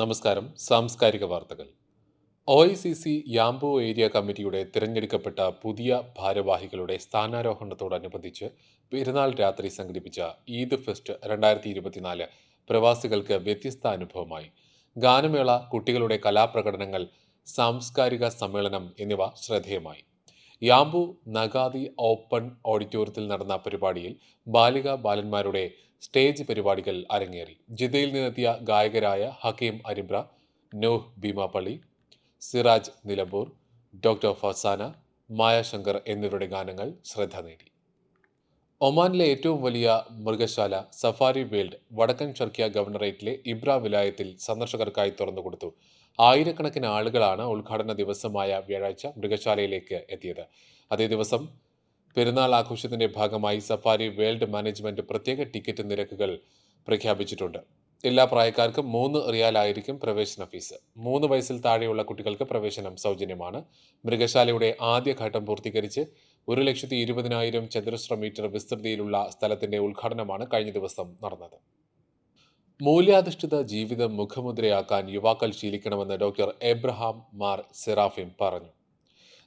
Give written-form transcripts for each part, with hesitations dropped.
നമസ്കാരം. സാംസ്കാരിക വാർത്തകൾ. OICC യാംബു ഏരിയ കമ്മിറ്റിയുടെ തിരഞ്ഞെടുക്കപ്പെട്ട പുതിയ ഭാരവാഹികളുടെ സ്ഥാനാരോഹണത്തോടനുബന്ധിച്ച് പെരുന്നാൾ രാത്രി സംഘടിപ്പിച്ച ഈദ് ഫെസ്റ്റ് 2024 പ്രവാസികൾക്ക് വ്യത്യസ്ത അനുഭവമായി. ഗാനമേള, കുട്ടികളുടെ കലാപ്രകടനങ്ങൾ, സാംസ്കാരിക സമ്മേളനം എന്നിവ ശ്രദ്ധേയമായി. യാംബു നഗാദി ഓപ്പൺ ഓഡിറ്റോറിയത്തിൽ നടന്ന പരിപാടിയിൽ ബാലിക ബാലന്മാരുടെ സ്റ്റേജ് പരിപാടികൾ അരങ്ങേറി. ജിദ്ദയിൽ നിന്നെത്തിയ ഗായകരായ ഹക്കീം അരിബ്ര, നൂഹ് ഭീമാപ്പള്ളി, സിറാജ് നിലമ്പൂർ, ഡോക്ടർ ഫസാന, മായ ശങ്കർ എന്നിവരുടെ ഗാനങ്ങൾ ശ്രദ്ധ നേടി. ഒമാനിലെ ഏറ്റവും വലിയ മൃഗശാല സഫാരി വേൾഡ് വടക്കൻ ഷർക്കിയ ഗവർണറേറ്റിലെ ഇബ്ര വിലായത്തിൽ സന്ദർശകർക്കായി തുറന്നുകൊടുത്തു. ആയിരക്കണക്കിന് ആളുകളാണ് ഉദ്ഘാടന ദിവസമായ വ്യാഴാഴ്ച മൃഗശാലയിലേക്ക് എത്തിയത്. അതേ ദിവസം പെരുന്നാൾ ആഘോഷത്തിന്റെ ഭാഗമായി സഫാരി വേൾഡ് മാനേജ്മെന്റ് പ്രത്യേക ടിക്കറ്റ് നിരക്കുകൾ പ്രഖ്യാപിച്ചിട്ടുണ്ട്. എല്ലാ പ്രായക്കാർക്കും 3 റിയാലായിരിക്കും പ്രവേശന ഫീസ്. 3 വയസ്സിൽ താഴെയുള്ള കുട്ടികൾക്ക് പ്രവേശനം സൗജന്യമാണ്. മൃഗശാലയുടെ ആദ്യഘട്ടം പൂർത്തീകരിച്ച് 1,20,000 ചതുരശ്ര മീറ്റർ വിസ്തൃതിയിലുള്ള സ്ഥലത്തിന്റെ ഉദ്ഘാടനമാണ് കഴിഞ്ഞ ദിവസം നടന്നത്. മൂല്യാധിഷ്ഠിത ജീവിതം മുഖമുദ്രയാക്കാൻ യുവാക്കൾ ശീലിക്കണമെന്ന് ഡോക്ടർ എബ്രഹാം മാർ സെറാഫിം പറഞ്ഞു.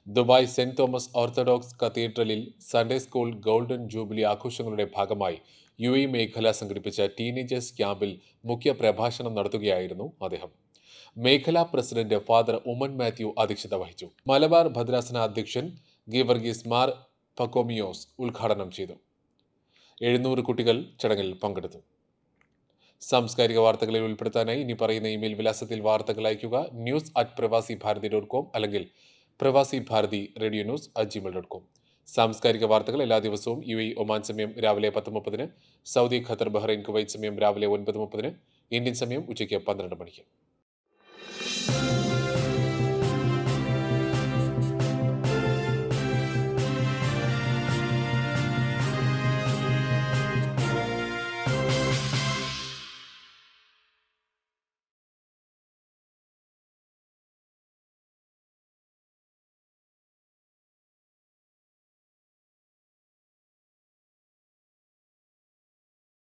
ദുബായ് സെന്റ് തോമസ് ഓർത്തഡോക്സ് കത്തീഡ്രലിൽ സൺഡേ സ്കൂൾ ഗോൾഡൻ ജൂബിലി ആഘോഷങ്ങളുടെ ഭാഗമായി UAE മേഖല സംഘടിപ്പിച്ച ടീനേജേഴ്സ് ക്യാമ്പിൽ മുഖ്യ പ്രഭാഷണം നടത്തുകയായിരുന്നു അദ്ദേഹം. മേഖലാ പ്രസിഡന്റ് ഫാദർ ഉമൻ മാത്യു അധ്യക്ഷത വഹിച്ചു. മലബാർ ഭദ്രാസന അധ്യക്ഷൻ ഗീവർഗീസ് മാർ പക്കോമിയോസ് ഉദ്ഘാടനം ചെയ്തു. 700 കുട്ടികൾ ചടങ്ങിൽ പങ്കെടുത്തു. സാംസ്കാരിക വാർത്തകളിൽ ഉൾപ്പെടുത്താനായി ഇനി പറയുന്ന ഇമെയിൽ വിലാസത്തിൽ വാർത്തകൾ അയയ്ക്കുക. news@pravasibharati.com അല്ലെങ്കിൽ പ്രവാസി ഭാരതി റേഡിയോ news@gmail.com. സാംസ്കാരിക വാർത്തകൾ എല്ലാ ദിവസവും UAE ഒമാൻ സമയം രാവിലെ 10:30, സൗദി, ഖത്തർ, ബഹ്റൈൻ, കുവൈറ്റ് സമയം രാവിലെ 9:30, ഇന്ത്യൻ സമയം ഉച്ചയ്ക്ക് 12 മണിക്ക്.